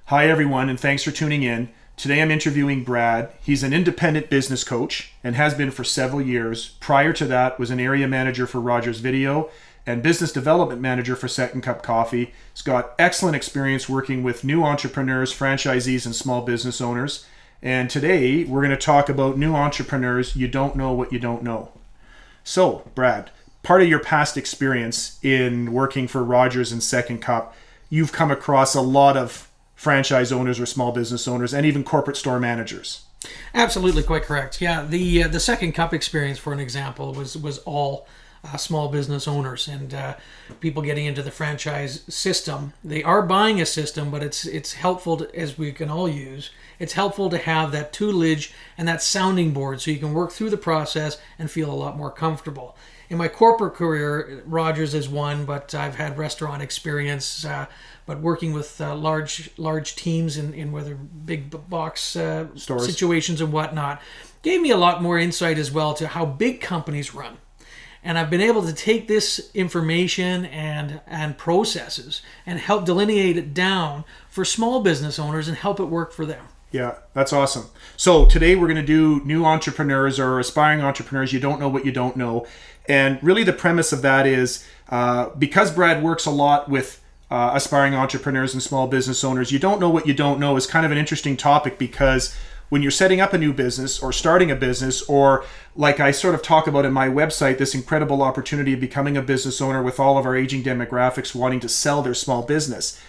Hi, everyone, and thanks for tuning in. Today I'm interviewing Brad. He's an independent business coach and has been for several years. Prior to that, was an area manager for Rogers Video and business development manager for Second Cup Coffee. He's got excellent experience working with new entrepreneurs, franchisees, and small business owners. And today we're going to talk about new entrepreneurs. You don't know what you don't know. So, Brad, part of your past experience in working for Rogers and Second Cup, you've come across a lot of franchise owners or small business owners and even corporate store managers. Absolutely, quite correct. Yeah, the Second Cup experience, for an example, was all small business owners and people getting into the franchise system. They are buying a system, but it's helpful to, as we can all use. It's helpful to have that tutelage and that sounding board so you can work through the process and feel a lot more comfortable. In my corporate career, Rogers is one, but I've had restaurant experience, but working with large teams in whether big box Stores, situations and whatnot, gave me a lot more insight as well to how big companies run. And I've been able to take this information and processes and help delineate it down for small business owners and help it work for them. Yeah, that's awesome. So today we're going to do new entrepreneurs or aspiring entrepreneurs. You don't know what you don't know. And really the premise of that is because Brad works a lot with aspiring entrepreneurs and small business owners, you don't know what you don't know is kind of an interesting topic, because when you're setting up a new business or starting a business, or like I sort of talk about in my website, this incredible opportunity of becoming a business owner with all of our aging demographics wanting to sell their small business,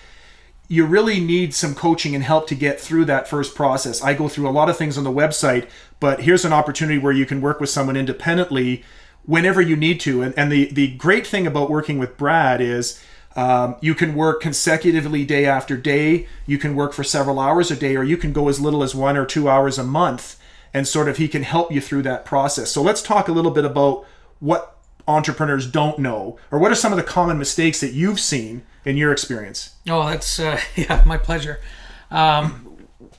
you really need some coaching and help to get through that first process. I go through a lot of things on the website, but here's an opportunity where you can work with someone independently whenever you need to. And the great thing about working with Brad is you can work consecutively day after day. You can work for several hours a day, or you can go as little as 1 or 2 hours a month, and sort of he can help you through that process. So let's talk a little bit about what entrepreneurs don't know, or what are some of the common mistakes that you've seen in your experience? Oh, that's yeah, my pleasure.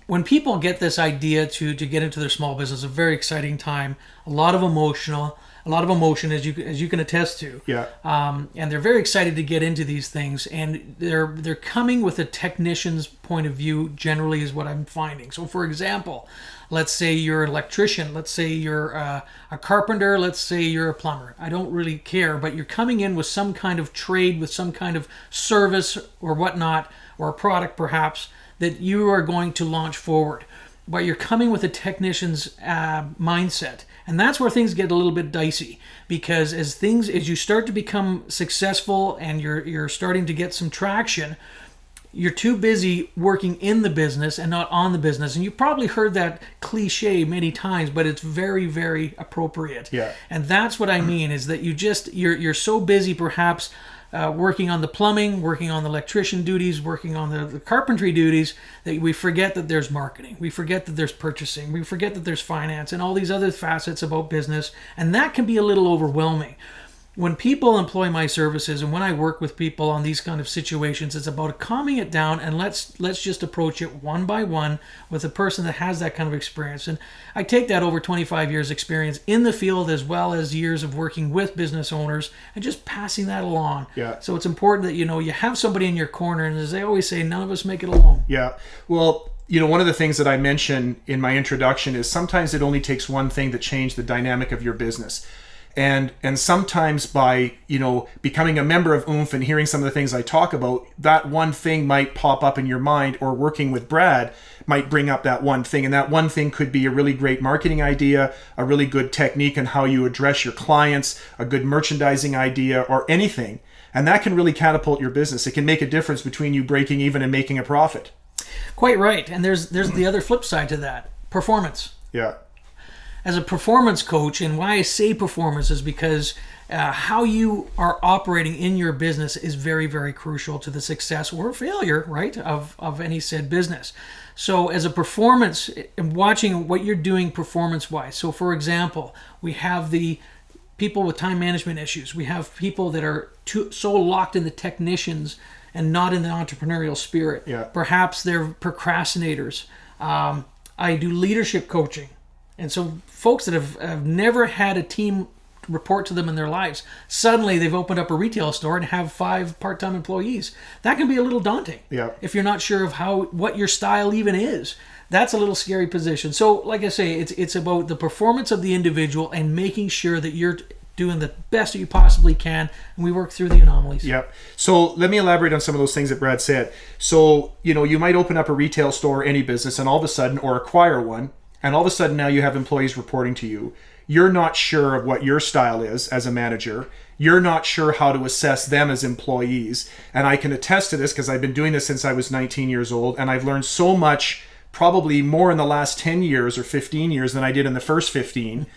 When people get this idea to get into their small business, a very exciting time, a lot of emotion, as you can attest to. Yeah. And they're very excited to get into these things, and they're coming with a technician's point of view. Generally, is what I'm finding. So, for example, let's say you're an electrician, let's say you're a carpenter, let's say you're a plumber. I don't really care, but you're coming in with some kind of trade, with some kind of service or whatnot, or a product perhaps that you are going to launch forward. But you're coming with a technician's mindset. And that's where things get a little bit dicey, because as you start to become successful and you're starting to get some traction, you're too busy working in the business and not on the business. And you've probably heard that cliche many times, but it's very, very appropriate. Yeah. And that's what I mean, is that you're so busy perhaps working on the plumbing, working on the electrician duties, working on the carpentry duties, that we forget that there's marketing. We forget that there's purchasing. We forget that there's finance and all these other facets about business. And that can be a little overwhelming. When people employ my services and when I work with people on these kind of situations, it's about calming it down and let's just approach it one by one with a person that has that kind of experience. And I take that over 25 years experience in the field, as well as years of working with business owners and just passing that along. Yeah. So it's important that you have somebody in your corner, and as they always say, none of us make it alone. Yeah. Well, one of the things that I mentioned in my introduction is sometimes it only takes one thing to change the dynamic of your business. And sometimes by, becoming a member of Oomph and hearing some of the things I talk about, that one thing might pop up in your mind, or working with Brad might bring up that one thing. And that one thing could be a really great marketing idea, a really good technique on how you address your clients, a good merchandising idea, or anything. And that can really catapult your business. It can make a difference between you breaking even and making a profit. Quite right. And there's the other flip side to that, performance. Yeah. As a performance coach, and why I say performance is because how you are operating in your business is very, very crucial to the success or failure, right, of any said business. So as a performance, and watching what you're doing performance-wise. So for example, we have the people with time management issues. We have people that are so locked in the technicians and not in the entrepreneurial spirit. Yeah. Perhaps they're procrastinators. I do leadership coaching. And so folks that have never had a team report to them in their lives. Suddenly they've opened up a retail store and have 5 part-time employees. That can be a little daunting. Yeah. If you're not sure of what your style even is. That's a little scary position. So like I say, it's about the performance of the individual and making sure that you're doing the best that you possibly can, and we work through the anomalies. Yep. So let me elaborate on some of those things that Brad said. So, you might open up a retail store, any business, and all of a sudden, or acquire one, and all of a sudden now you have employees reporting to you. You're not sure of what your style is as a manager. You're not sure how to assess them as employees. And I can attest to this because I've been doing this since I was 19 years old, and I've learned so much, probably more in the last 10 years or 15 years than I did in the first 15.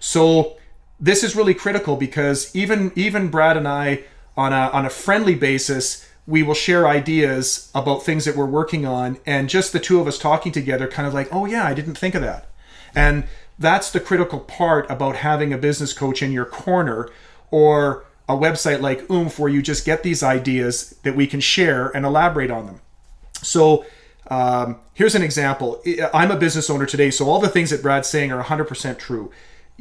So this is really critical because even Brad and I, on a friendly basis, we will share ideas about things that we're working on, and just the two of us talking together, kind of like, oh yeah, I didn't think of that. And that's the critical part about having a business coach in your corner, or a website like Oomph, where you just get these ideas that we can share and elaborate on them. So here's an example. I'm a business owner today, so all the things that Brad's saying are 100% true.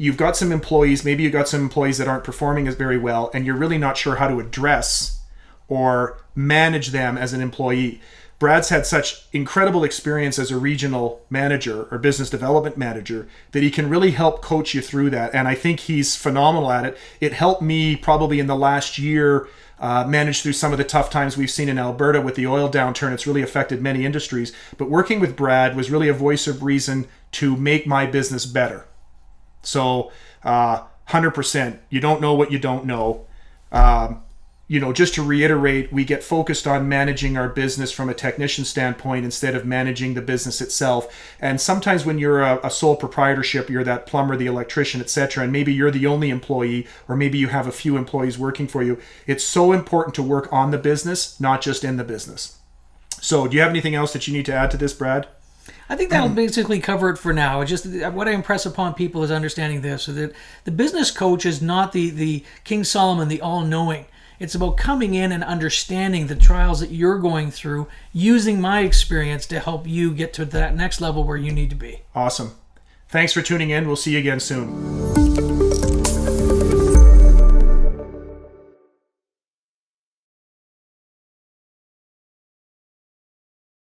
You've got some employees, maybe you've got some employees that aren't performing as very well, and you're really not sure how to address or manage them as an employee. Brad's had such incredible experience as a regional manager or business development manager that he can really help coach you through that. And I think he's phenomenal at it. It helped me probably in the last year manage through some of the tough times we've seen in Alberta with the oil downturn. It's really affected many industries. But working with Brad was really a voice of reason to make my business better. So 100%, you don't know what you don't know. Just to reiterate, we get focused on managing our business from a technician standpoint instead of managing the business itself. And sometimes when you're a sole proprietorship, you're that plumber, the electrician, etc., and maybe you're the only employee, or maybe you have a few employees working for you. It's so important to work on the business, not just in the business. So do you have anything else that you need to add to this, Brad? I think that'll basically cover it for now. Just what I impress upon people is understanding this, so that the business coach is not the King Solomon, the all-knowing. It's about coming in and understanding the trials that you're going through, using my experience to help you get to that next level where you need to be. Awesome. Thanks for tuning in. We'll see you again soon.